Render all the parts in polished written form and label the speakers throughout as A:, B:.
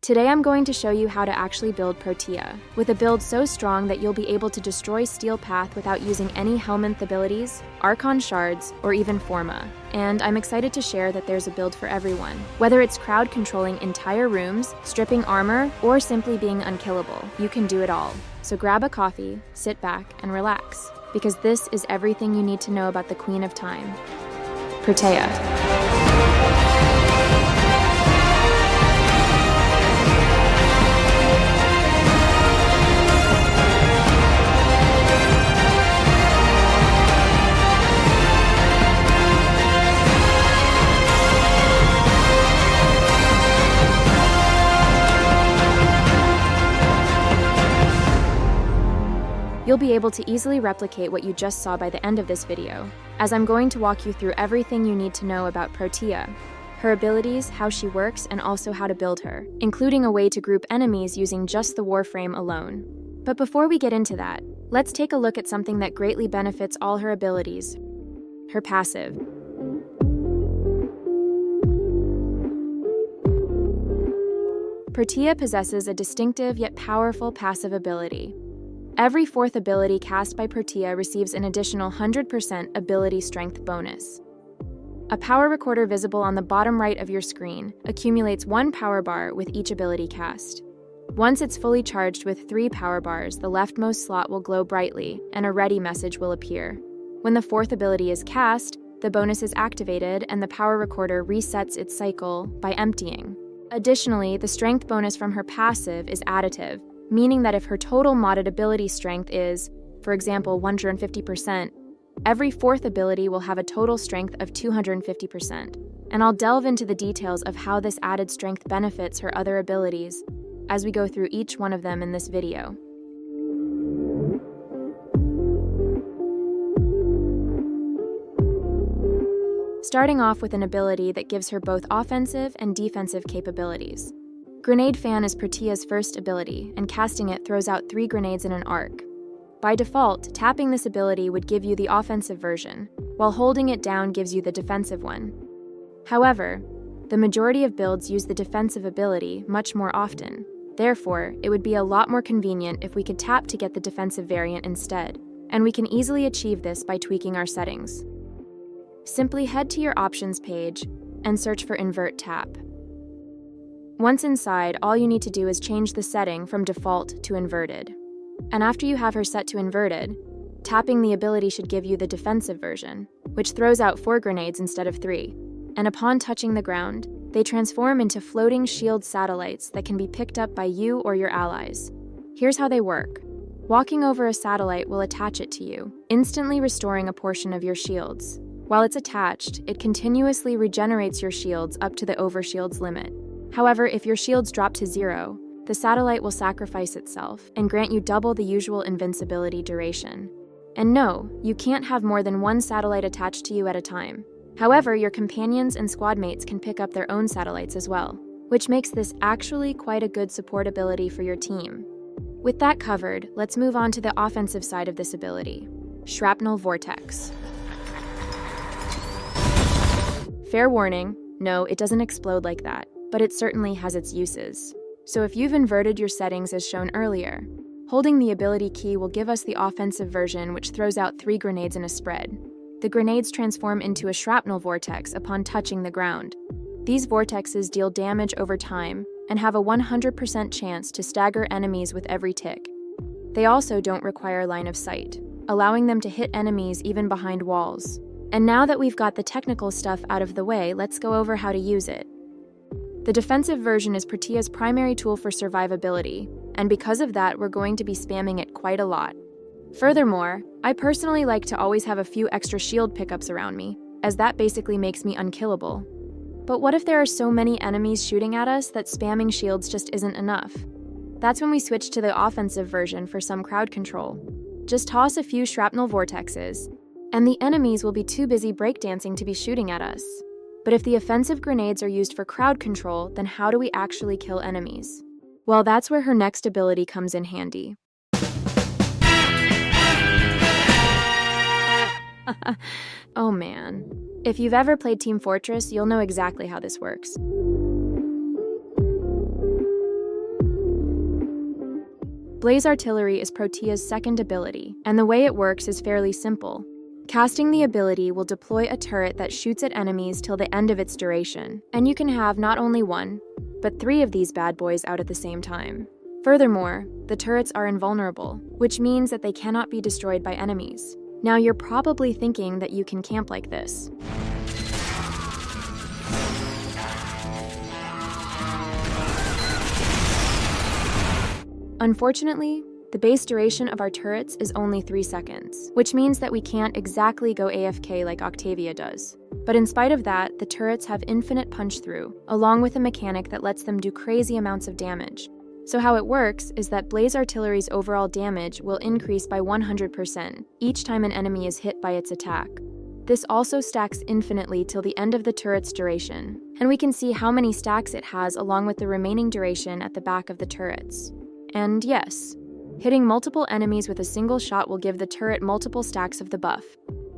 A: Today I'm going to show you how to actually build Protea, with a build so strong that you'll be able to destroy Steel Path without using any Helminth abilities, Archon Shards, or even Forma. And I'm excited to share that there's a build for everyone. Whether it's crowd controlling entire rooms, stripping armor, or simply being unkillable, you can do it all. So grab a coffee, sit back, and relax, because this is everything you need to know about the Queen of Time, Protea. You'll be able to easily replicate what you just saw by the end of this video, as I'm going to walk you through everything you need to know about Protea, her abilities, how she works, and also how to build her, including a way to group enemies using just the Warframe alone. But before we get into that, let's take a look at something that greatly benefits all her abilities: her passive. Protea possesses a distinctive yet powerful passive ability. Every fourth ability cast by Protea receives an additional 100% ability strength bonus. A power recorder visible on the bottom right of your screen accumulates 1 power bar with each ability cast. Once it's fully charged with 3 power bars, the leftmost slot will glow brightly and a ready message will appear. When the fourth ability is cast, the bonus is activated and the power recorder resets its cycle by emptying. Additionally, the strength bonus from her passive is additive, meaning that if her total modded ability strength is, for example, 150%, every fourth ability will have a total strength of 250%. And I'll delve into the details of how this added strength benefits her other abilities as we go through each one of them in this video. Starting off with an ability that gives her both offensive and defensive capabilities. Grenade Fan is Protea's first ability, and casting it throws out 3 grenades in an arc. By default, tapping this ability would give you the offensive version, while holding it down gives you the defensive one. However, the majority of builds use the defensive ability much more often. Therefore, it would be a lot more convenient if we could tap to get the defensive variant instead, and we can easily achieve this by tweaking our settings. Simply head to your options page and search for Invert Tap. Once inside, all you need to do is change the setting from default to inverted. And after you have her set to inverted, tapping the ability should give you the defensive version, which throws out 4 grenades instead of 3. And upon touching the ground, they transform into floating shield satellites that can be picked up by you or your allies. Here's how they work. Walking over a satellite will attach it to you, instantly restoring a portion of your shields. While it's attached, it continuously regenerates your shields up to the overshield's limit. However, if your shields drop to 0, the satellite will sacrifice itself and grant you double the usual invincibility duration. And no, you can't have more than 1 satellite attached to you at a time. However, your companions and squad mates can pick up their own satellites as well, which makes this actually quite a good support ability for your team. With that covered, let's move on to the offensive side of this ability: Shrapnel Vortex. Fair warning, no, it doesn't explode like that, but it certainly has its uses. So if you've inverted your settings as shown earlier, holding the ability key will give us the offensive version, which throws out 3 grenades in a spread. The grenades transform into a shrapnel vortex upon touching the ground. These vortexes deal damage over time and have a 100% chance to stagger enemies with every tick. They also don't require line of sight, allowing them to hit enemies even behind walls. And now that we've got the technical stuff out of the way, let's go over how to use it. The defensive version is Protea's primary tool for survivability, and because of that, we're going to be spamming it quite a lot. Furthermore, I personally like to always have a few extra shield pickups around me, as that basically makes me unkillable. But what if there are so many enemies shooting at us that spamming shields just isn't enough? That's when we switch to the offensive version for some crowd control. Just toss a few shrapnel vortexes, and the enemies will be too busy breakdancing to be shooting at us. But if the offensive grenades are used for crowd control, then how do we actually kill enemies? Well, that's where her next ability comes in handy. Oh man. If you've ever played Team Fortress, you'll know exactly how this works. Blaze Artillery is Protea's second ability, and the way it works is fairly simple. Casting the ability will deploy a turret that shoots at enemies till the end of its duration, and you can have not only one, but 3 of these bad boys out at the same time. Furthermore, the turrets are invulnerable, which means that they cannot be destroyed by enemies. Now you're probably thinking that you can camp like this. Unfortunately, the base duration of our turrets is only 3 seconds, which means that we can't exactly go AFK like Octavia does. But in spite of that, the turrets have infinite punch-through, along with a mechanic that lets them do crazy amounts of damage. So how it works is that Blaze Artillery's overall damage will increase by 100% each time an enemy is hit by its attack. This also stacks infinitely till the end of the turret's duration, and we can see how many stacks it has along with the remaining duration at the back of the turrets. And yes, hitting multiple enemies with a single shot will give the turret multiple stacks of the buff.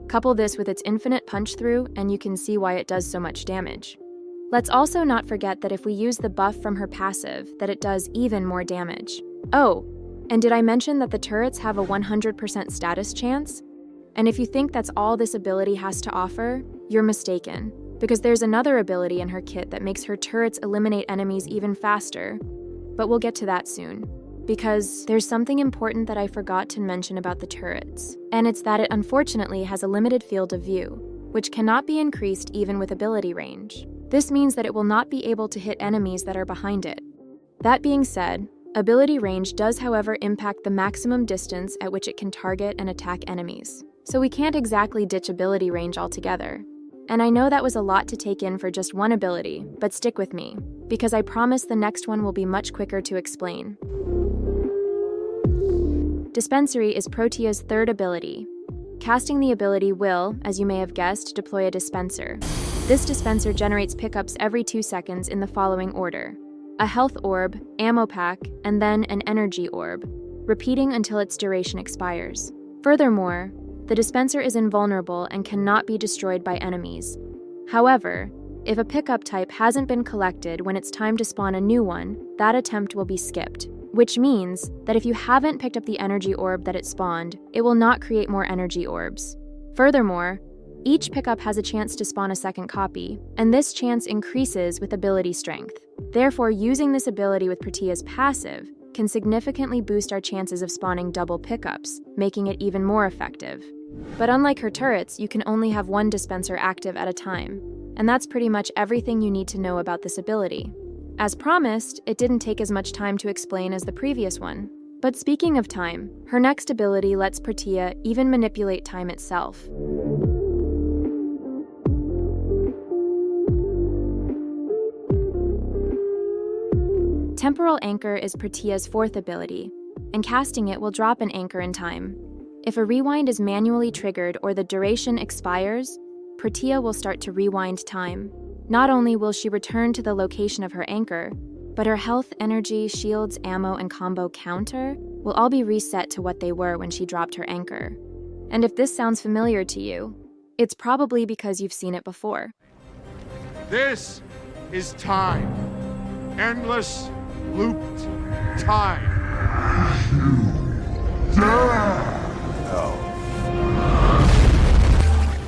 A: Couple this with its infinite punch-through, and you can see why it does so much damage. Let's also not forget that if we use the buff from her passive, that it does even more damage. Oh, and did I mention that the turrets have a 100% status chance? And if you think that's all this ability has to offer, you're mistaken, because there's another ability in her kit that makes her turrets eliminate enemies even faster. But we'll get to that soon. Because there's something important that I forgot to mention about the turrets, and it's that it unfortunately has a limited field of view, which cannot be increased even with ability range. This means that it will not be able to hit enemies that are behind it. That being said, ability range does however impact the maximum distance at which it can target and attack enemies, so we can't exactly ditch ability range altogether. And I know that was a lot to take in for just one ability, but stick with me, because I promise the next one will be much quicker to explain. Dispensary is Protea's third ability. Casting the ability will, as you may have guessed, deploy a dispenser. This dispenser generates pickups every 2 seconds in the following order: a health orb, ammo pack, and then an energy orb, repeating until its duration expires. Furthermore, the dispenser is invulnerable and cannot be destroyed by enemies. However, if a pickup type hasn't been collected when it's time to spawn a new one, that attempt will be skipped. Which means that if you haven't picked up the energy orb that it spawned, it will not create more energy orbs. Furthermore, each pickup has a chance to spawn a second copy, and this chance increases with ability strength. Therefore, using this ability with Protea's passive can significantly boost our chances of spawning double pickups, making it even more effective. But unlike her turrets, you can only have one dispenser active at a time, and that's pretty much everything you need to know about this ability. As promised, it didn't take as much time to explain as the previous one. But speaking of time, her next ability lets Protea even manipulate time itself. Temporal Anchor is Protea's fourth ability, and casting it will drop an anchor in time. If a rewind is manually triggered or the duration expires, Protea will start to rewind time. Not only will she return to the location of her anchor, but her health, energy, shields, ammo, and combo counter will all be reset to what they were when she dropped her anchor. And if this sounds familiar to you, it's probably because you've seen it before.
B: This is time. Endless, looped time.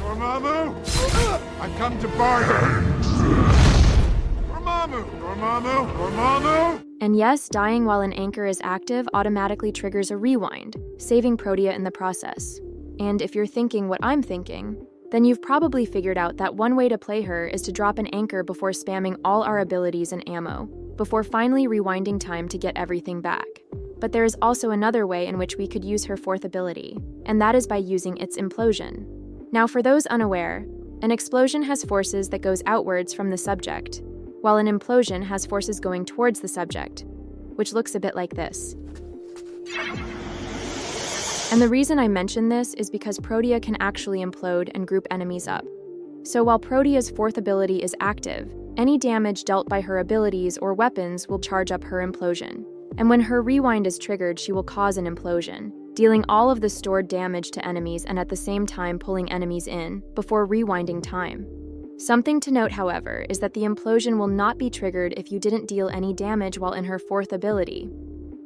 B: Dormammu, I've come to bargain. Dormammu!
A: And yes, dying while an anchor is active automatically triggers a rewind, saving Protea in the process. And if you're thinking what I'm thinking, then you've probably figured out that one way to play her is to drop an anchor before spamming all our abilities and ammo, before finally rewinding time to get everything back. But there is also another way in which we could use her fourth ability, and that is by using its implosion. Now, for those unaware, an explosion has forces that goes outwards from the subject, while an implosion has forces going towards the subject, which looks a bit like this. And the reason I mention this is because Protea can actually implode and group enemies up. So while Protea's fourth ability is active, any damage dealt by her abilities or weapons will charge up her implosion. And when her rewind is triggered, she will cause an implosion, dealing all of the stored damage to enemies and at the same time pulling enemies in, before rewinding time. Something to note, however, is that the implosion will not be triggered if you didn't deal any damage while in her fourth ability.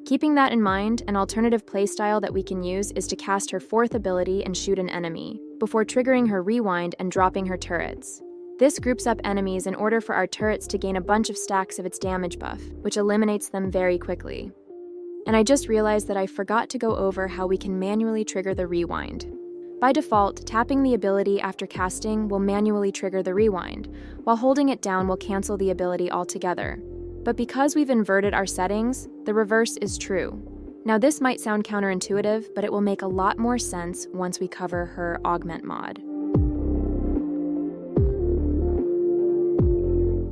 A: Keeping that in mind, an alternative playstyle that we can use is to cast her 4th ability and shoot an enemy, before triggering her rewind and dropping her turrets. This groups up enemies in order for our turrets to gain a bunch of stacks of its damage buff, which eliminates them very quickly. And I just realized that I forgot to go over how we can manually trigger the rewind. By default, tapping the ability after casting will manually trigger the rewind, while holding it down will cancel the ability altogether. But because we've inverted our settings, the reverse is true. Now this might sound counterintuitive, but it will make a lot more sense once we cover her augment mod.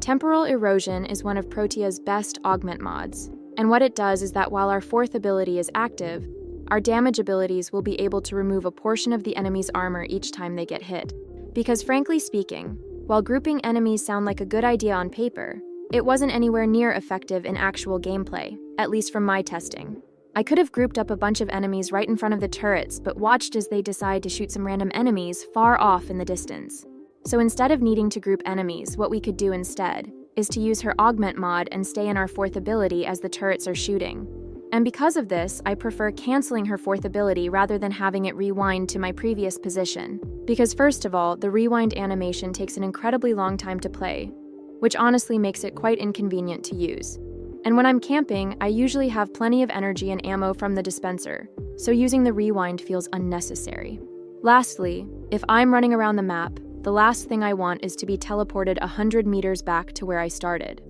A: Temporal Erosion is one of Protea's best augment mods, and what it does is that while our 4th ability is active, our damage abilities will be able to remove a portion of the enemy's armor each time they get hit. Because frankly speaking, while grouping enemies sound like a good idea on paper, it wasn't anywhere near effective in actual gameplay, at least from my testing. I could have grouped up a bunch of enemies right in front of the turrets, but watched as they decide to shoot some random enemies far off in the distance. So instead of needing to group enemies, what we could do instead is to use her augment mod and stay in our 4th ability as the turrets are shooting. And because of this, I prefer canceling her 4th ability rather than having it rewind to my previous position. Because first of all, the rewind animation takes an incredibly long time to play, which honestly makes it quite inconvenient to use. And when I'm camping, I usually have plenty of energy and ammo from the dispenser, so using the rewind feels unnecessary. Lastly, if I'm running around the map, the last thing I want is to be teleported 100 meters back to where I started.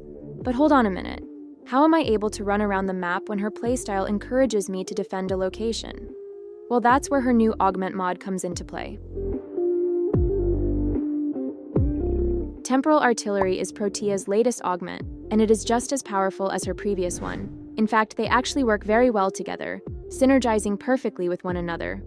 A: But hold on a minute. How am I able to run around the map when her playstyle encourages me to defend a location? Well, that's where her new augment mod comes into play. Temporal Artillery is Protea's latest augment, and it is just as powerful as her previous one. In fact, they actually work very well together, synergizing perfectly with one another.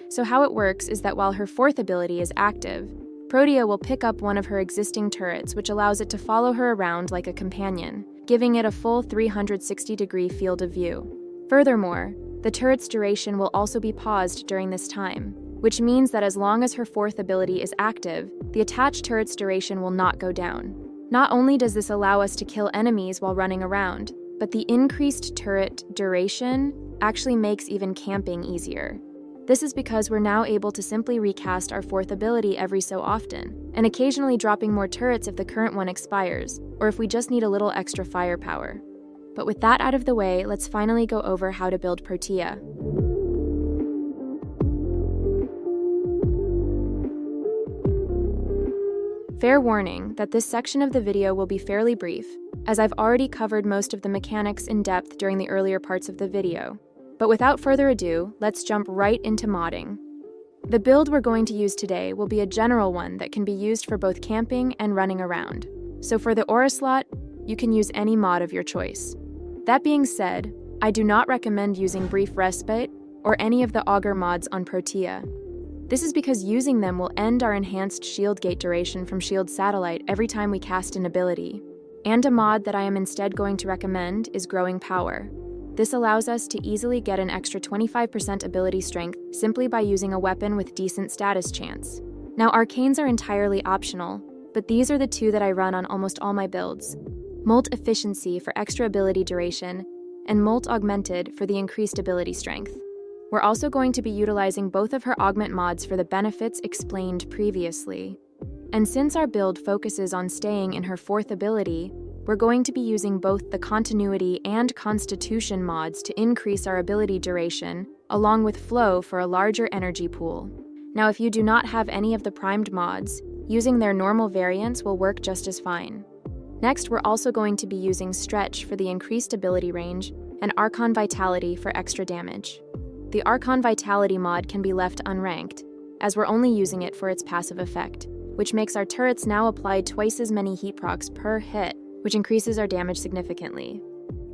A: So how it works is that while her 4th ability is active, Protea will pick up one of her existing turrets, which allows it to follow her around like a companion, giving it a full 360-degree field of view. Furthermore, the turret's duration will also be paused during this time, which means that as long as her 4th ability is active, the attached turret's duration will not go down. Not only does this allow us to kill enemies while running around, but the increased turret duration actually makes even camping easier. This is because we're now able to simply recast our 4th ability every so often, and occasionally dropping more turrets if the current one expires, or if we just need a little extra firepower. But with that out of the way, let's finally go over how to build Protea. Fair warning that this section of the video will be fairly brief, as I've already covered most of the mechanics in depth during the earlier parts of the video. But without further ado, let's jump right into modding. The build we're going to use today will be a general one that can be used for both camping and running around. So for the aura slot, you can use any mod of your choice. That being said, I do not recommend using Brief Respite or any of the augur mods on Protea. This is because using them will end our enhanced shield gate duration from Shield Satellite every time we cast an ability. And a mod that I am instead going to recommend is Growing Power. This allows us to easily get an extra 25% ability strength simply by using a weapon with decent status chance. Now, arcanes are entirely optional, but these are the two that I run on almost all my builds. Molt Efficiency for extra ability duration, and Molt Augmented for the increased ability strength. We're also going to be utilizing both of her augment mods for the benefits explained previously. And since our build focuses on staying in her 4th ability, we're going to be using both the Continuity and Constitution mods to increase our ability duration, along with Flow for a larger energy pool. Now, if you do not have any of the primed mods, using their normal variants will work just as fine. Next, we're also going to be using Stretch for the increased ability range, and Archon Vitality for extra damage. The Archon Vitality mod can be left unranked, as we're only using it for its passive effect, which makes our turrets now apply twice as many heat procs per hit, which increases our damage significantly.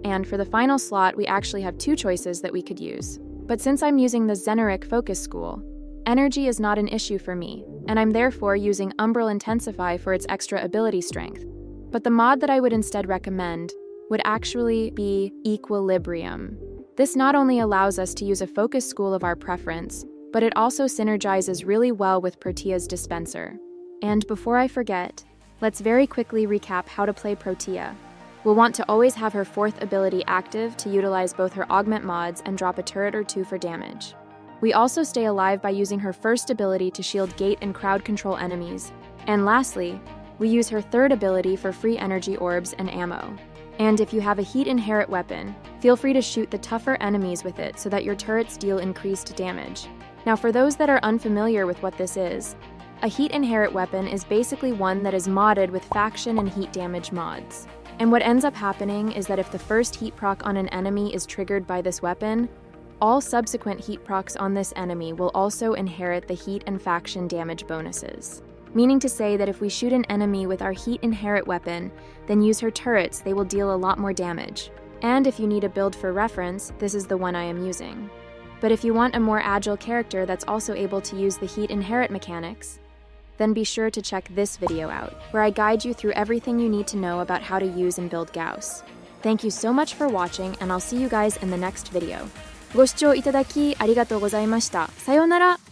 A: And for the final slot, we actually have 2 choices that we could use. But since I'm using the Zeneric Focus School, energy is not an issue for me, and I'm therefore using Umbral Intensify for its extra ability strength. But the mod that I would instead recommend would actually be Equilibrium. This not only allows us to use a focus school of our preference, but it also synergizes really well with Protea's dispenser. And before I forget, let's very quickly recap how to play Protea. We'll want to always have her 4th ability active to utilize both her augment mods and drop a turret or 2 for damage. We also stay alive by using her 1st ability to shield gate and crowd control enemies. And lastly, we use her 3rd ability for free energy orbs and ammo. And if you have a heat inherit weapon, feel free to shoot the tougher enemies with it so that your turrets deal increased damage. Now for those that are unfamiliar with what this is, a heat inherit weapon is basically one that is modded with faction and heat damage mods. And what ends up happening is that if the first heat proc on an enemy is triggered by this weapon, all subsequent heat procs on this enemy will also inherit the heat and faction damage bonuses. Meaning to say that if we shoot an enemy with our heat inherit weapon, then use her turrets, they will deal a lot more damage. And if you need a build for reference, this is the one I am using. But if you want a more agile character that's also able to use the heat inherit mechanics, then be sure to check this video out, where I guide you through everything you need to know about how to use and build Gauss. Thank you so much for watching, and I'll see you guys in the next video. ご視聴いただきありがとうございました。さようなら。